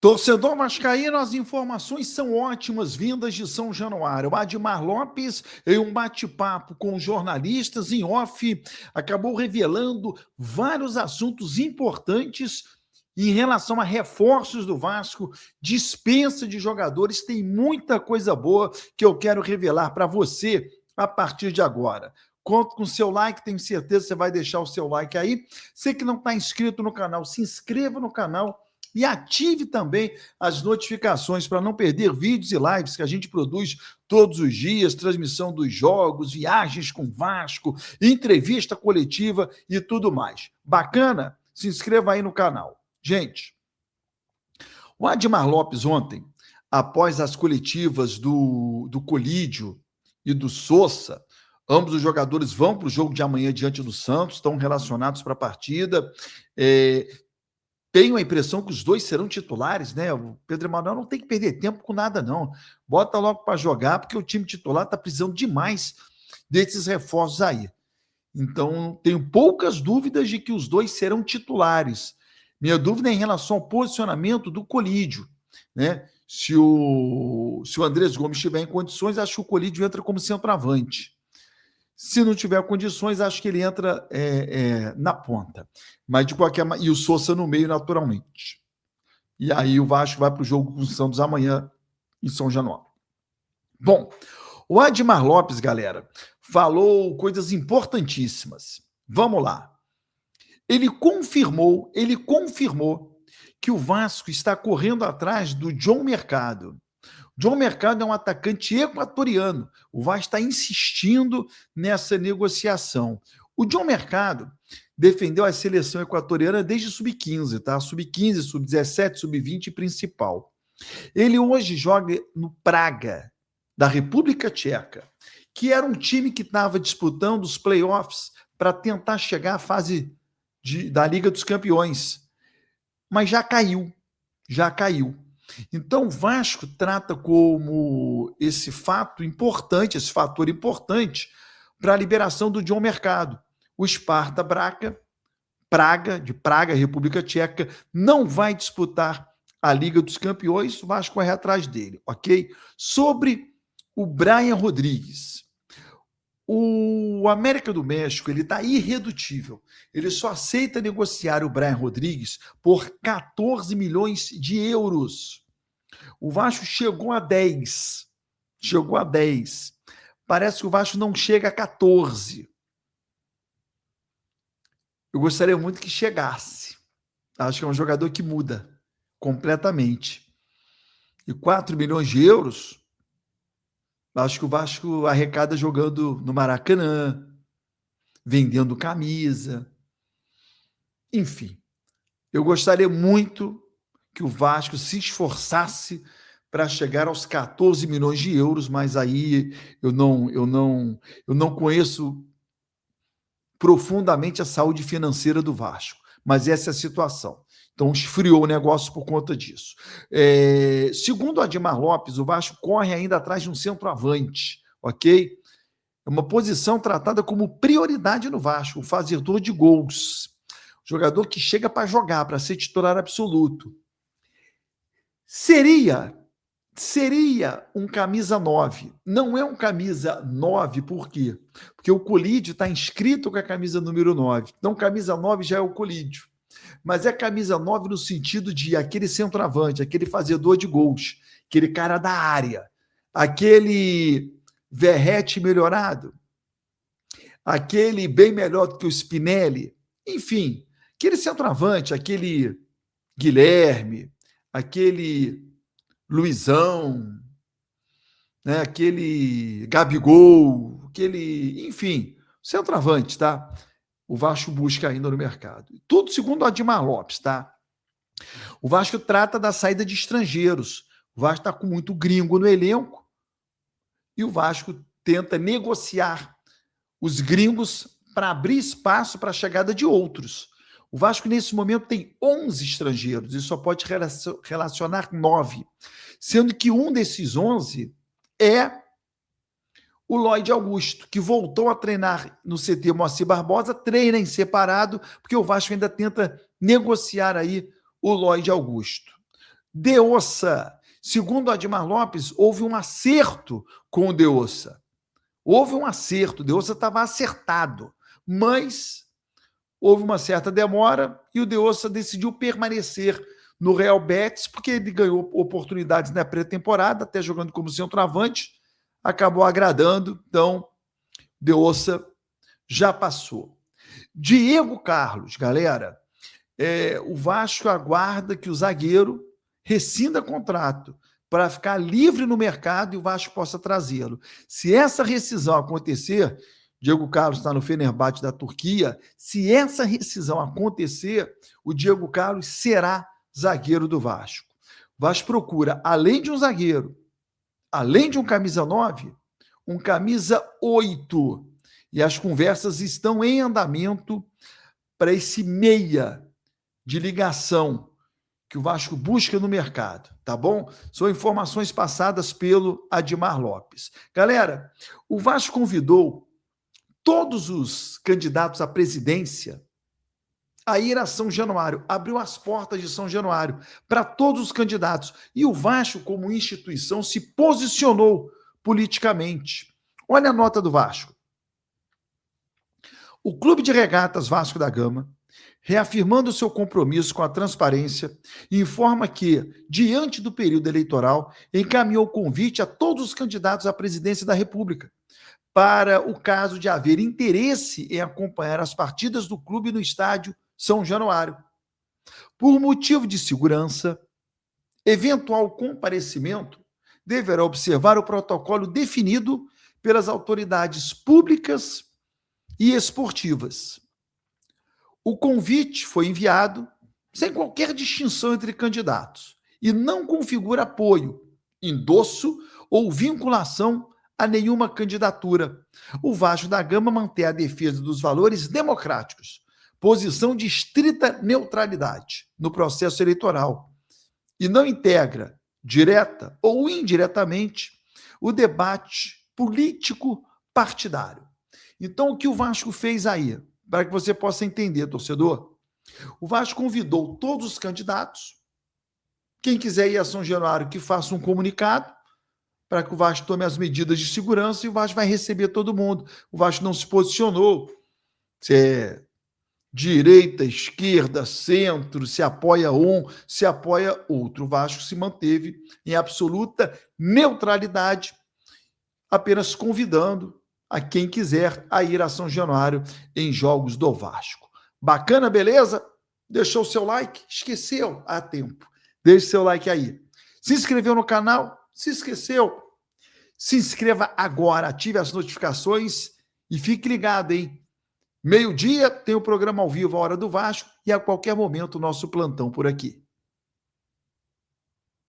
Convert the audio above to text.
Torcedor vascaíno, as informações são ótimas, vindas de São Januário. O Admar Lopes, em um bate-papo com jornalistas em off, acabou revelando vários assuntos importantes em relação a reforços do Vasco, dispensa de jogadores. Tem muita coisa boa que eu quero revelar para você a partir de agora. Conto com o seu like, tenho certeza que você vai deixar o seu like aí. Você que não está inscrito no canal, se inscreva no canal e ative também as notificações para não perder vídeos e lives que a gente produz todos os dias, transmissão dos jogos, viagens com Vasco, entrevista coletiva e tudo mais. Bacana? Se inscreva aí no canal. Gente, o Admar Lopes ontem, após as coletivas do Colídio e do Sousa, ambos os jogadores vão para o jogo de amanhã diante do Santos, estão relacionados para a partida. Tenho a impressão que os dois serão titulares, né? O Pedro Emanuel não tem que perder tempo com nada, não. Bota logo para jogar, porque o time titular está precisando demais desses reforços aí. Então, tenho poucas dúvidas de que os dois serão titulares. Minha dúvida é em relação ao posicionamento do Colídio, né? Se o Andrés Gomes estiver em condições, acho que o Colídio entra como centroavante. Se não tiver condições, acho que ele entra na ponta. Mas de qualquer maneira, e o Sousa no meio, naturalmente. E aí o Vasco vai para o jogo com o Santos amanhã em São Januário. Bom, o Admar Lopes, galera, falou coisas importantíssimas. Vamos lá. Ele confirmou que o Vasco está correndo atrás do John Mercado. John Mercado é um atacante equatoriano. O Vasco está insistindo nessa negociação. O John Mercado defendeu a seleção equatoriana desde sub-15, tá? Sub-15, sub-17, sub-20 principal. Ele hoje joga no Praga, da República Tcheca, que era um time que estava disputando os playoffs para tentar chegar à fase da Liga dos Campeões. Mas já caiu. Então, o Vasco trata como esse fator importante para a liberação do John Mercado. O Sparta Praga, República Tcheca, não vai disputar a Liga dos Campeões, o Vasco corre atrás dele, ok? Sobre o Brian Rodrigues. O América do México, ele está irredutível. Ele só aceita negociar o Brian Rodrigues por 14 milhões de euros. O Vasco chegou a 10. Parece que o Vasco não chega a 14. Eu gostaria muito que chegasse. Acho que é um jogador que muda completamente. E 4 milhões de euros, acho que o Vasco arrecada jogando no Maracanã, vendendo camisa. Enfim, eu gostaria muito que o Vasco se esforçasse para chegar aos 14 milhões de euros, mas aí eu não conheço profundamente a saúde financeira do Vasco, mas essa é a situação. Então, esfriou o negócio por conta disso. Segundo o Admar Lopes, o Vasco corre ainda atrás de um centroavante, ok? É uma posição tratada como prioridade no Vasco, o fazedor de gols. Jogador que chega para jogar, para ser titular absoluto. Seria um camisa 9. Não é um camisa 9, por quê? Porque o Colídio está inscrito com a camisa número 9. Então, camisa 9 já é o Colídio. Mas é camisa 9 no sentido de aquele centroavante, aquele fazedor de gols, aquele cara da área, aquele Verratti melhorado, aquele bem melhor do que o Spinelli, enfim, aquele centroavante, aquele Guilherme, aquele Luizão, né, aquele Gabigol, enfim, centroavante, tá? O Vasco busca ainda no mercado. Tudo segundo o Admar Lopes, tá? O Vasco trata da saída de estrangeiros. O Vasco está com muito gringo no elenco e o Vasco tenta negociar os gringos para abrir espaço para a chegada de outros. O Vasco, nesse momento, tem 11 estrangeiros e só pode relacionar 9, sendo que um desses 11 é o Lloyd Augusto, que voltou a treinar no CT Moacir Barbosa, treina em separado, porque o Vasco ainda tenta negociar aí o Lloyd Augusto. Deossa. Segundo Admar Lopes, houve um acerto com o Deossa. Houve um acerto, o Deossa estava acertado, mas houve uma certa demora e o Deossa decidiu permanecer no Real Betis, porque ele ganhou oportunidades na pré-temporada, até jogando como centroavante, acabou agradando, então Deossa já passou. Diego Carlos, galera, o Vasco aguarda que o zagueiro rescinda contrato para ficar livre no mercado e o Vasco possa trazê-lo. Se essa rescisão acontecer, Diego Carlos está no Fenerbahçe da Turquia, se essa rescisão acontecer, o Diego Carlos será zagueiro do Vasco. O Vasco procura, além de um zagueiro, além de um camisa 9, um camisa 8. E as conversas estão em andamento para esse meia de ligação que o Vasco busca no mercado, tá bom? São informações passadas pelo Admar Lopes. Galera, o Vasco convidou todos os candidatos à presidência a ir a São Januário, abriu as portas de São Januário para todos os candidatos. E o Vasco, como instituição, se posicionou politicamente. Olha a nota do Vasco. O Clube de Regatas Vasco da Gama, reafirmando seu compromisso com a transparência, informa que, diante do período eleitoral, encaminhou convite a todos os candidatos à presidência da República, para o caso de haver interesse em acompanhar as partidas do clube no estádio São Januário. Por motivo de segurança, eventual comparecimento deverá observar o protocolo definido pelas autoridades públicas e esportivas. O convite foi enviado sem qualquer distinção entre candidatos e não configura apoio, endosso ou vinculação a nenhuma candidatura. O Vasco da Gama mantém a defesa dos valores democráticos, posição de estrita neutralidade no processo eleitoral e não integra, direta ou indiretamente, o debate político partidário. Então, o que o Vasco fez aí? Para que você possa entender, torcedor. O Vasco convidou todos os candidatos. Quem quiser ir a São Januário, que faça um comunicado para que o Vasco tome as medidas de segurança e o Vasco vai receber todo mundo. O Vasco não se posicionou se é direita, esquerda, centro, se apoia um, se apoia outro. O Vasco se manteve em absoluta neutralidade, apenas convidando a quem quiser a ir a São Januário em jogos do Vasco. Bacana, beleza? Deixou o seu like? Esqueceu? Há tempo. Deixe seu like aí. Se inscreveu no canal? Se esqueceu? Se inscreva agora, ative as notificações e fique ligado, hein? Meio-dia tem o programa ao vivo, a Hora do Vasco, e a qualquer momento o nosso plantão por aqui.